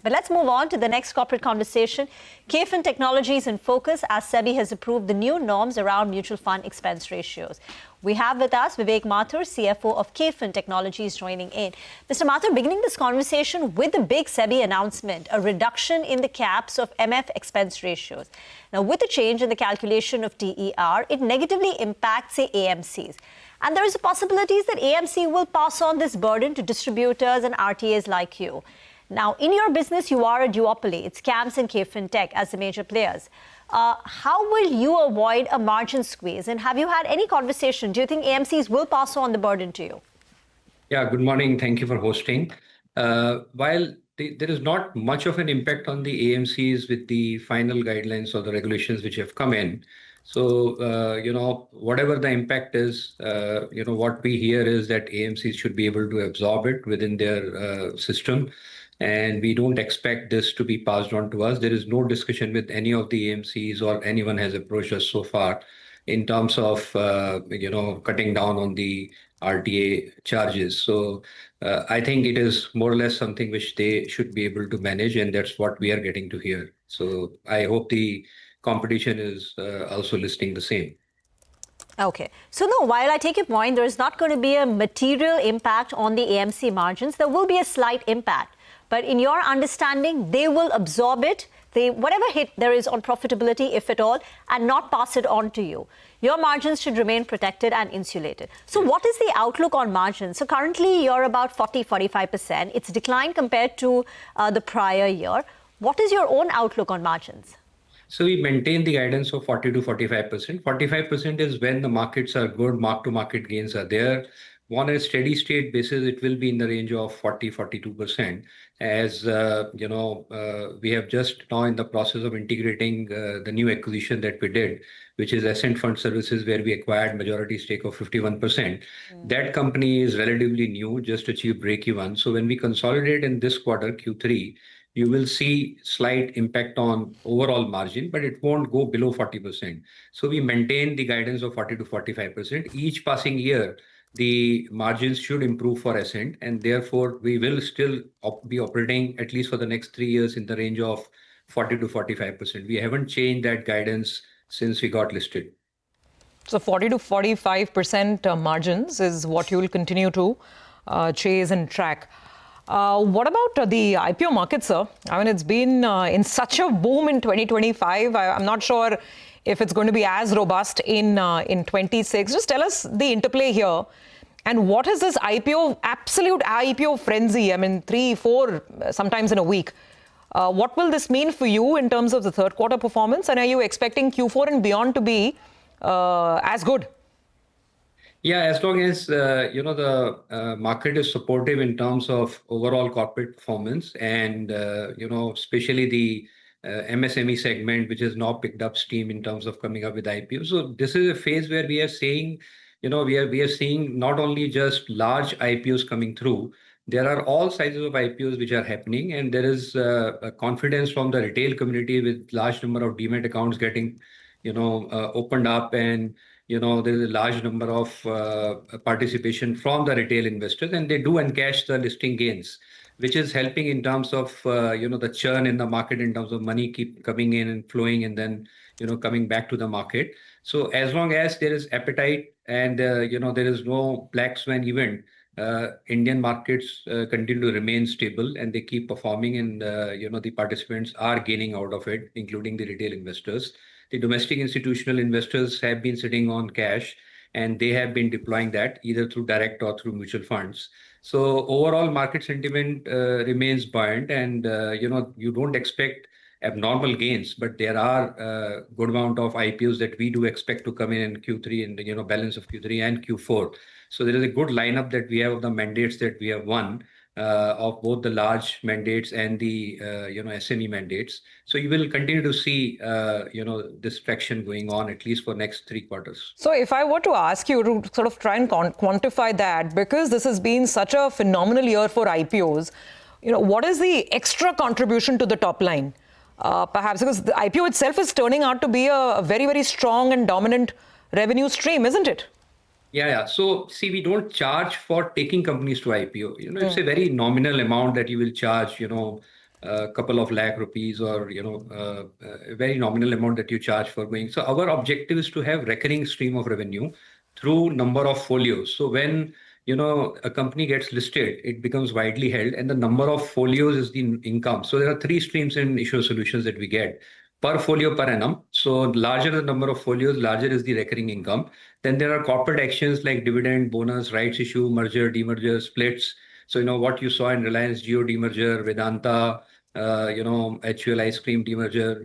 But let's move on to the next corporate conversation. KFin technology is in focus as SEBI has approved the new norms around mutual fund expense ratios. We have with us Vivek Mathur, CFO of KFin Technologies, joining in. Mr. Mathur, beginning this conversation with the big SEBI announcement, a reduction in the caps of MF expense ratios. Now, with the change in the calculation of TER, it negatively impacts, say, AMCs. And there is a possibility that AMC will pass on this burden to distributors and RTAs like you. Now, in your business, you are a duopoly. It's CAMS and KFin Tech as the major players. How will you avoid a margin squeeze? And have you had any conversation? Do you think AMCs will pass on the burden to you? Yeah, good morning. Thank you for hosting. While there is not much of an impact on the AMCs with the final guidelines or the regulations which have come in. So, whatever the impact is, what we hear is that AMCs should be able to absorb it within their system. And we don't expect this to be passed on to us. There is no discussion with any of the AMCs or anyone has approached us so far in terms of, cutting down on the RTA charges. So I think it is more or less something which they should be able to manage. And that's what we are getting to hear. So I hope the competition is also listening the same. Okay. So, no, while I take your point, there is not going to be a material impact on the AMC margins. There will be a slight impact. But in your understanding, they will absorb it, whatever hit there is on profitability, if at all, and not pass it on to you. Your margins should remain protected and insulated. So what is the outlook on margins? So currently, you're about 40-45%. It's declined compared to the prior year. What is your own outlook on margins? So we maintain the guidance of 40 to 45%. 45% is when the markets are good, mark-to-market gains are there. On a steady state basis, it will be in the range of 40-42%. As we have just now in the process of integrating the new acquisition that we did, which is Ascent Fund Services, where we acquired majority stake of 51%. That company is relatively new, just achieved break-even. So when we consolidate in this quarter, Q3, you will see slight impact on overall margin, but it won't go below 40%. So we maintain the guidance of 40 to 45%. Each passing year, the margins should improve for Ascent, and therefore we will still be operating at least for the next 3 years in the range of 40 to 45%. We haven't changed that guidance since we got listed. So 40 to 45% margins is what you will continue to chase and track. What about the IPO market, sir? I mean, it's been in such a boom in 2025. I'm not sure if it's going to be as robust in 26. Just tell us the interplay here. And what is this absolute IPO frenzy? I mean, 3, 4, sometimes in a week. What will this mean for you in terms of the third quarter performance? And are you expecting Q4 and beyond to be as good? Yeah, as long as, the market is supportive in terms of overall corporate performance and, especially the MSME segment, which has now picked up steam in terms of coming up with IPO. So this is a phase where we are saying, we are seeing not only just large IPOs coming through, there are all sizes of IPOs which are happening, and there is a confidence from the retail community with large number of demat accounts getting, opened up, and there is a large number of participation from the retail investors, and they do encash the listing gains, which is helping in terms of, the churn in the market, in terms of money keep coming in and flowing and then, coming back to the market. So as long as there is appetite and, there is no black swan event, Indian markets continue to remain stable and they keep performing, and, the participants are gaining out of it, including the retail investors. The domestic institutional investors have been sitting on cash, and they have been deploying that either through direct or through mutual funds. So overall market sentiment remains buoyant, and you don't expect abnormal gains, but there are a good amount of IPOs that we do expect to come in Q3 and balance of Q3 and Q4. So there is a good lineup that we have of the mandates that we have won, of both the large mandates and the SME mandates. So you will continue to see this traction going on at least for next 3 quarters. So if I were to ask you to sort of try and quantify that, because this has been such a phenomenal year for IPOs, what is the extra contribution to the top line? Perhaps because the IPO itself is turning out to be a very, very strong and dominant revenue stream, isn't it? Yeah. So see, we don't charge for taking companies to IPO. It's a very nominal amount that you will charge, a couple of lakh rupees or, a very nominal amount that you charge for going. So our objective is to have recurring stream of revenue through number of folios. So when, a company gets listed, it becomes widely held, and the number of folios is the income. So there are three streams in issuer solutions that we get per folio per annum. So larger the number of folios, larger is the recurring income. Then there are corporate actions like dividend, bonus, rights issue, merger, demerger, splits. So, what you saw in Reliance Jio demerger, Vedanta, HUL ice cream demerger,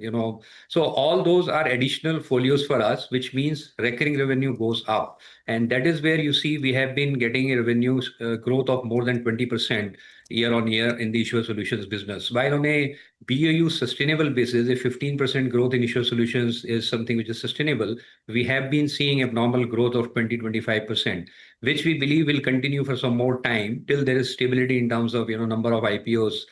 so all those are additional folios for us, which means recurring revenue goes up. And that is where you see we have been getting a revenue growth of more than 20% year on year in the issuer solutions business. While on a BAU sustainable basis, a 15% growth in issuer solutions is something which is sustainable. We have been seeing abnormal growth of 20-25%, which we believe will continue for some more time till there is stability in terms of number of IPOs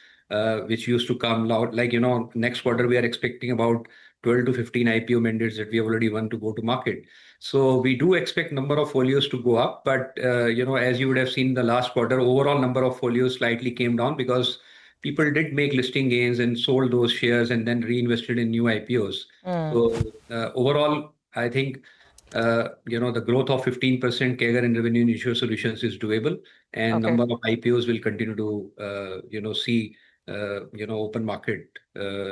which used to come out. Like next quarter we are expecting about 12 to 15 IPO mandates that we have already won to go to market. So we do expect number of folios to go up, but as you would have seen the last quarter, overall number of folios slightly came down because people did make listing gains and sold those shares and then reinvested in new IPOs. So overall, I think the growth of 15% CAGR in revenue in issuer solutions is doable, and number of IPOs will continue to see open market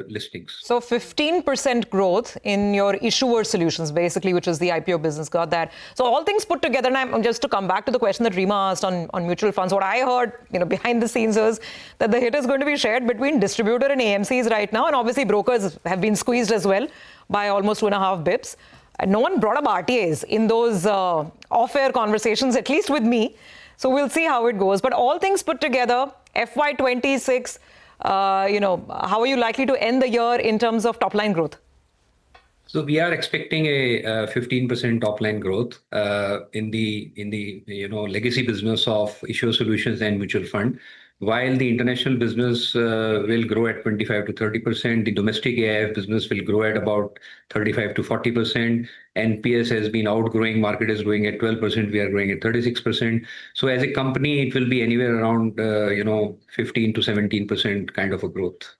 listings. So 15% growth in your issuer solutions, basically, which is the IPO business. Got that. So all things put together, and I'm just to come back to the question that Rima asked on mutual funds, what I heard, behind the scenes is that the hit is going to be shared between distributor and AMCs right now, and obviously brokers have been squeezed as well by almost 2.5 bips. And no one brought up RTAs in those off-air conversations, at least with me. So we'll see how it goes. But all things put together, FY26. How are you likely to end the year in terms of top line growth? So we are expecting a 15% top line growth in the legacy business of issuer solutions and mutual fund, while the international business will grow at 25 to 30%. The domestic AIF business will grow at about 35 to 40%. NPS has been outgrowing, market is growing at 12%, we are growing at 36%. So as a company, it will be anywhere around 15 to 17% kind of a growth.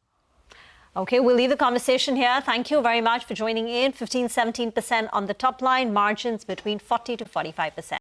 Okay, we'll leave the conversation here. Thank you very much for joining in. 15-17% on the top line, margins between 40 to 45%.